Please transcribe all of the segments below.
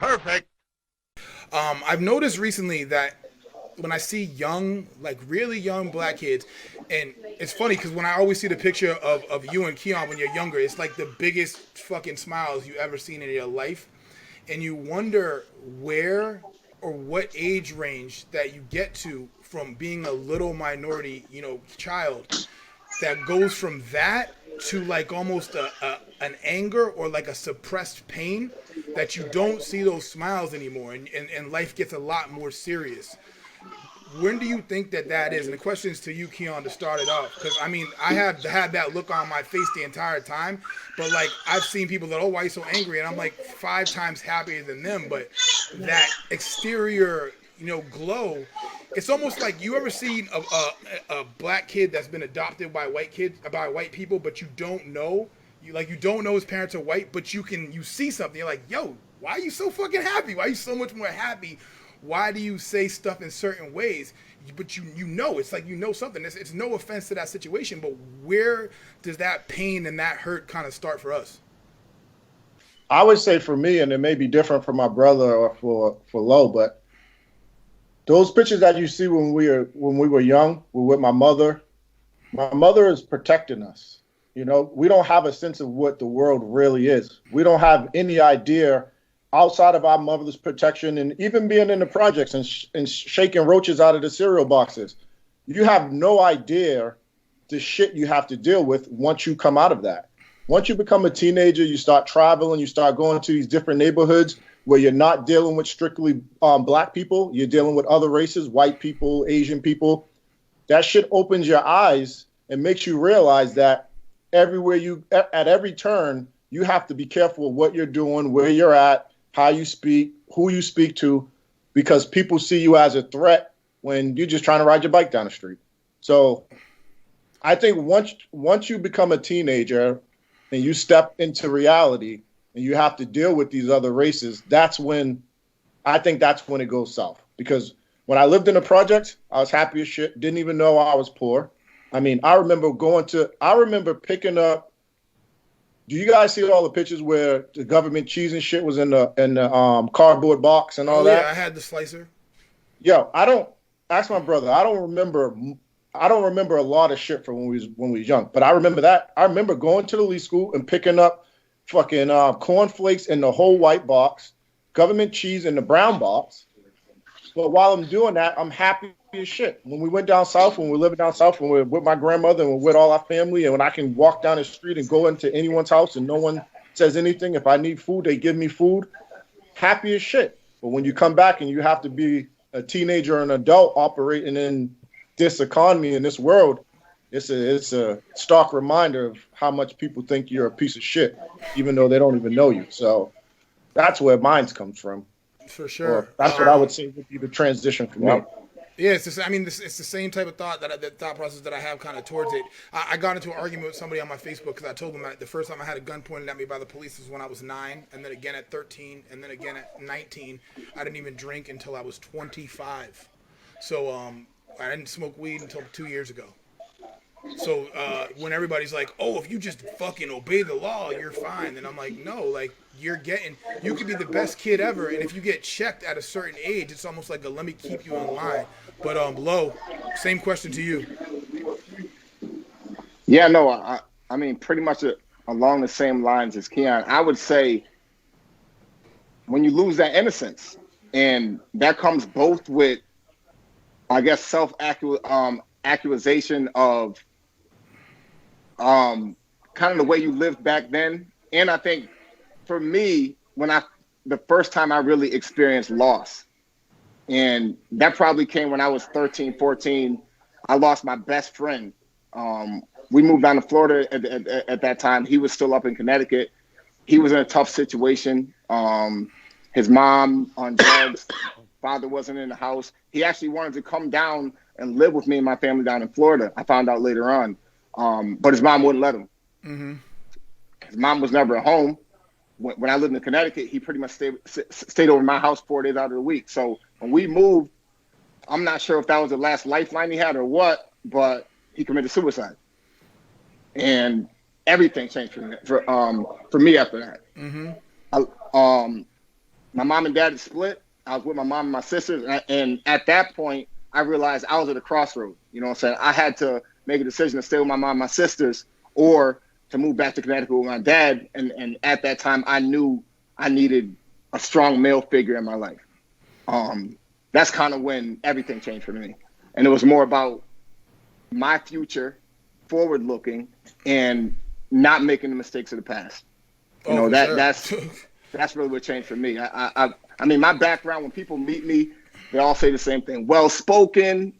Perfect. I've noticed recently that when I see young, like really young black kids, and it's funny because when I always see the picture of you and Keon when you're younger, it's like the biggest fucking smiles you ever seen in your life. And you wonder where or what age range that you get to from being a little minority, child that goes from that to like almost an anger or like a suppressed pain that you don't see those smiles anymore, and life gets a lot more serious. When do you think that is? And the question is to you, Keon, to start it off, because I mean, I have had that look on my face the entire time, but like I've seen people that, oh, why are you so angry? And I'm like 5 times happier than them, but that exterior, glow. It's almost like you ever seen a black kid that's been adopted by white people, but you don't know, you don't know his parents are white, but you see something, you're like, yo, why are you so fucking happy? Why are you so much more happy? Why do you say stuff in certain ways? But you know, it's like you know something. It's no offense to that situation, but where does that pain and that hurt kind of start for us? I would say for me, and it may be different for my brother or for Lo, but those pictures that you see when we were young, were with my mother. My mother is protecting us. We don't have a sense of what the world really is. We don't have any idea outside of our mother's protection, and even being in the projects and shaking roaches out of the cereal boxes. You have no idea the shit you have to deal with once you come out of that. Once you become a teenager, you start traveling, you start going to these different neighborhoods where you're not dealing with strictly black people. You're dealing with other races, white people, Asian people. That shit opens your eyes and makes you realize that at every turn, you have to be careful of what you're doing, where you're at, how you speak, who you speak to, because people see you as a threat when you're just trying to ride your bike down the street. So I think once you become a teenager and you step into reality and you have to deal with these other races, that's when it goes south. Because when I lived in the projects, I was happy as shit, didn't even know I was poor. I mean, I remember picking up. Do you guys see all the pictures where the government cheese and shit was in the cardboard box and all Oh that? yeah, I had the slicer. Yo, I don't ask my brother. I don't remember. I don't remember a lot of shit from when we was young, but I remember that. I remember going to the elite school and picking up fucking cornflakes in the whole white box, government cheese in the brown box. But while I'm doing that, I'm happy as shit. When we went down south, when we were living down south, when we were with my grandmother and we're with all our family, and when I can walk down the street and go into anyone's house and no one says anything, if I need food, they give me food, happy as shit. But when you come back and you have to be a teenager or an adult operating in this economy, in this world, it's a stark reminder of how much people think you're a piece of shit, even though they don't even know you. So that's where mine comes from. For Or sure. that's what I would say would be the transition for me. Yeah, it's the same type of the thought process that I have kind of towards it. I got into an argument with somebody on my Facebook because I told them that the first time I had a gun pointed at me by the police was when I was 9, and then again at 13, and then again at 19. I didn't even drink until I was 25. So I didn't smoke weed until 2 years ago. So when everybody's like, "Oh, if you just fucking obey the law, you're fine," and I'm like, "No, like you could be the best kid ever, and if you get checked at a certain age, it's almost like a let me keep you in line." But Lo, same question to you. Yeah, no, I mean, pretty much along the same lines as Keon. I would say when you lose that innocence, and that comes both with, I guess, accusation of kind of the way you lived back then. And I think for me, the first time I really experienced loss, and that probably came when I was 13, 14. I lost my best friend. We moved down to Florida at that time. He was still up in Connecticut. He was in a tough situation. His mom on drugs, father wasn't in the house. He actually wanted to come down and live with me and my family down in Florida. I found out later on. But his mom wouldn't let him. Mm-hmm. His mom was never at home. When I lived in Connecticut, he pretty much stayed over my house 4 days out of the week. So when we moved, I'm not sure if that was the last lifeline he had or what, but he committed suicide. And everything changed for me after that. Mm-hmm. my mom and dad had split. I was with my mom and my sisters, and at that point, I realized I was at a crossroad. You know what I'm saying? I had to make a decision to stay with my mom and my sisters, or to move back to Connecticut with my dad. And at that time, I knew I needed a strong male figure in my life. That's kind of when everything changed for me, and it was more about my future, forward looking, and not making the mistakes of the past. You know, that's really what changed for me. I mean, my background, when people meet me, they all say the same thing. Well spoken,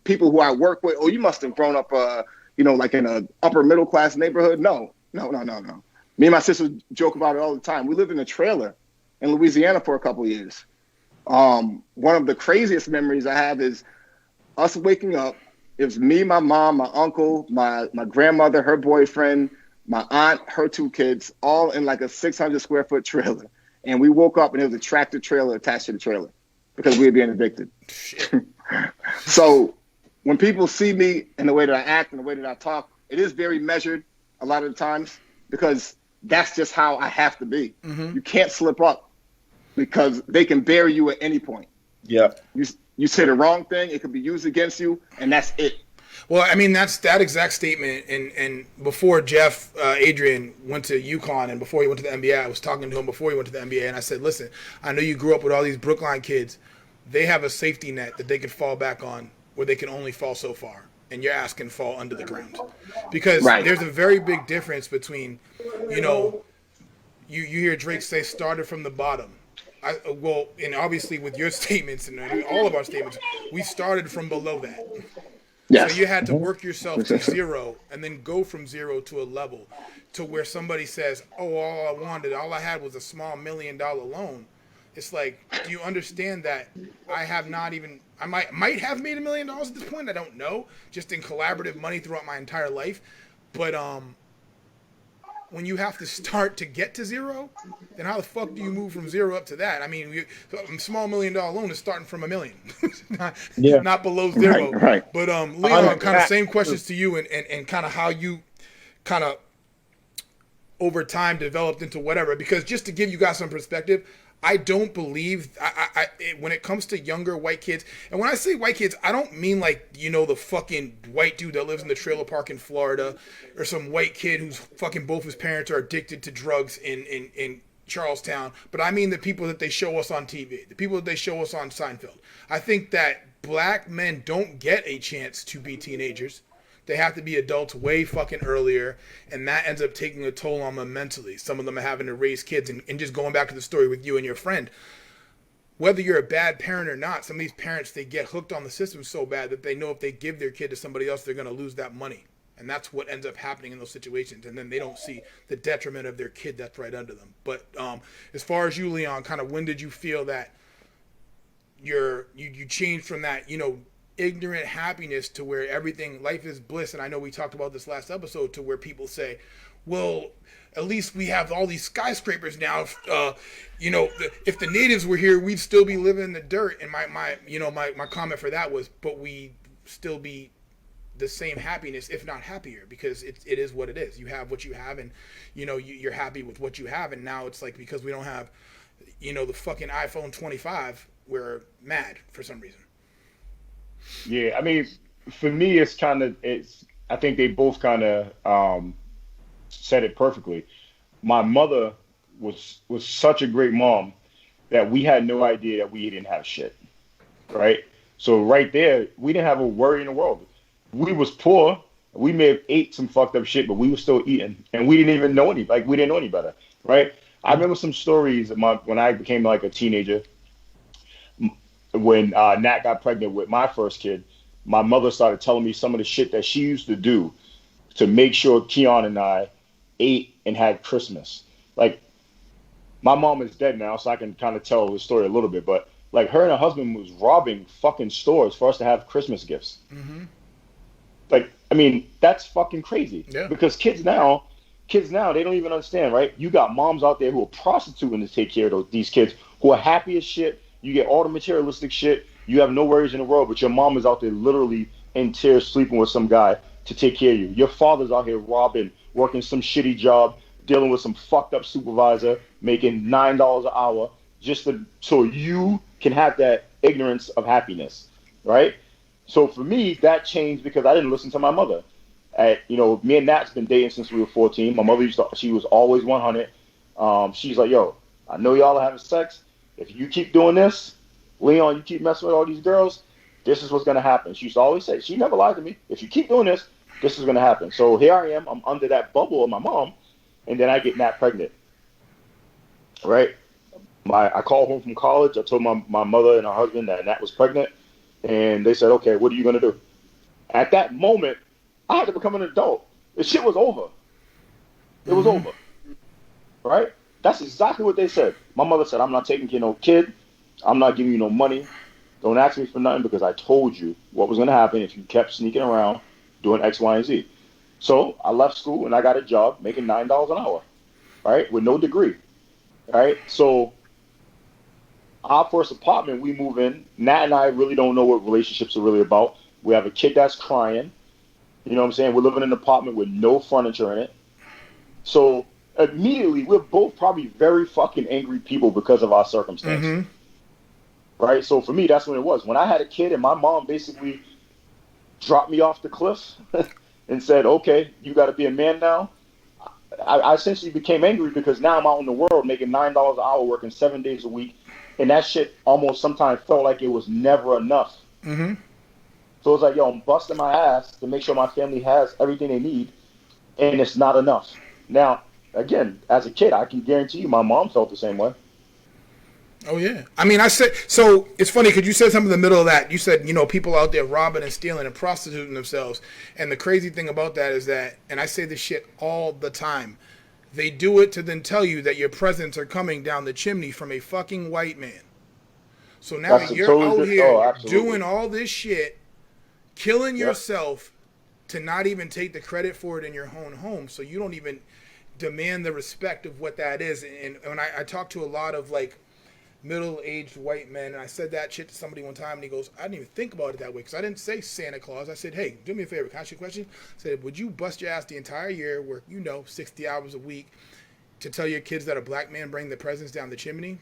people who I work with. Oh, you must have grown up, like in a upper middle class neighborhood. No. Me and my sister joke about it all the time. We lived in a trailer in Louisiana for a couple of years. One of the craziest memories I have is us waking up. It was me, my mom, my uncle, my grandmother, her boyfriend, my aunt, her two kids, all in like a 600 square foot trailer. And we woke up and it was a tractor trailer attached to the trailer because we were being evicted. So when people see me and the way that I act and the way that I talk, it is very measured a lot of the times because that's just how I have to be. Mm-hmm. You can't slip up because they can bury you at any point. Yeah. You say the wrong thing, it could be used against you, and that's it. Well, I mean, that's that exact statement. And before Jeff Adrian went to UConn and before he went to the NBA, I was talking to him before he went to the NBA, and I said, listen, I know you grew up with all these Brookline kids. They have a safety net that they can fall back on where they can only fall so far, and your ass can fall under the ground. Because There's a very big difference between, you hear Drake say started from the bottom. And obviously with your statements and all of our statements, we started from below that. Yes. So you had to work yourself to zero and then go from zero to a level to where somebody says, oh, all I had was a small $1 million loan. It's like, do you understand that I might have made $1 million at this point? I don't know, just in collaborative money throughout my entire life. But when you have to start to get to zero, then how the fuck do you move from zero up to that? I mean, a small $1 million loan is starting from $1 million, not below zero. Right. But Leon, kind of same questions to you, and kind of how you kind of over time developed into whatever. Because just to give you guys some perspective, I don't believe when it comes to younger white kids, and when I say white kids, I don't mean like, the fucking white dude that lives in the trailer park in Florida, or some white kid who's fucking both his parents are addicted to drugs in Charlestown. But I mean the people that they show us on TV, the people that they show us on Seinfeld. I think that black men don't get a chance to be teenagers. They have to be adults way fucking earlier, and that ends up taking a toll on them mentally. Some of them are having to raise kids, and just going back to the story with you and your friend, whether you're a bad parent or not, some of these parents, they get hooked on the system so bad that they know if they give their kid to somebody else, they're going to lose that money. And that's what ends up happening in those situations. And then they don't see the detriment of their kid that's right under them. But as far as you, Leon, kind of when did you feel that you changed from that, ignorant happiness to where life is bliss? And I know we talked about this last episode, to where people say, well, at least we have all these skyscrapers now. If the natives were here, we'd still be living in the dirt. And my comment for that was, but we still be the same happiness, if not happier, because it is what it is. You have what you have, and you're happy with what you have. And now it's like, because we don't have the fucking iPhone 25, we're mad for some reason. Yeah, I mean, for me, I think they both kind of said it perfectly. My mother was such a great mom that we had no idea that we didn't have shit, right? So right there, we didn't have a worry in the world. We was poor. We may have ate some fucked up shit, but we were still eating, and we didn't even know we didn't know any better, right? I remember some stories when I became like a teenager. When Nat got pregnant with my first kid, my mother started telling me some of the shit that she used to do to make sure Keon and I ate and had Christmas. Like, my mom is dead now, so I can kind of tell the story a little bit, but like, her and her husband was robbing fucking stores for us to have Christmas gifts. Mm-hmm. Like, I mean, that's fucking crazy. Yeah. Because kids now, they don't even understand, right? You got moms out there who are prostituting to take care of these kids who are happy as shit. You get all the materialistic shit. You have no worries in the world, but your mom is out there literally in tears sleeping with some guy to take care of you. Your father's out here robbing, working some shitty job, dealing with some fucked up supervisor, making $9 an hour so you can have that ignorance of happiness, right? So for me, that changed because I didn't listen to my mother. Me and Nat's been dating since we were 14. My mother she was always 100. She's like, yo, I know y'all are having sex. If you keep doing this, Leon, you keep messing with all these girls, this is what's going to happen. She used to always say, she never lied to me. If you keep doing this, this is going to happen. So here I am. I'm under that bubble of my mom, and then I get Nat pregnant, right? I called home from college. I told my mother and her husband that Nat was pregnant, and they said, okay, what are you going to do? At that moment, I had to become an adult. The shit was over. It was over, right? That's exactly what they said. My mother said, I'm not taking care of no kid. I'm not giving you no money. Don't ask me for nothing because I told you what was going to happen if you kept sneaking around doing X, Y, and Z. So I left school and I got a job making $9 an hour, right, with no degree, right? So our first apartment, we move in. Nat and I really don't know what relationships are really about. We have a kid that's crying. You know what I'm saying? We're living in an apartment with no furniture in it. So immediately, we're both probably very fucking angry people because of our circumstances. Right? So for me, that's when it was. When I had a kid and my mom basically dropped me off the cliff and said, okay, you got to be a man now. I essentially became angry because now I'm out in the world making $9 an hour, working 7 days a week. And that shit almost sometimes felt like it was never enough. So it's like, yo, I'm busting my ass to make sure my family has everything they need, and it's not enough. Now, again, as a kid, I can guarantee you my mom felt the same way. Oh, yeah. I mean, I said, so it's funny because you said something in the middle of that. You said, people out there robbing and stealing and prostituting themselves. And the crazy thing about that is that, and I say this shit all the time, they do it to then tell you that your presents are coming down the chimney from a fucking white man. So now you're out here doing all this shit, killing yourself to not even take the credit for it in your own home. So you don't even demand the respect of what that is. And when I talk to a lot of like middle-aged white men, and I said that shit to somebody one time, and he goes, I didn't even think about it that way, because I didn't say Santa Claus. I said, hey, do me a favor, can I ask you a question? I said, would you bust your ass the entire year, work 60 hours a week, to tell your kids that a black man bring the presents down the chimney?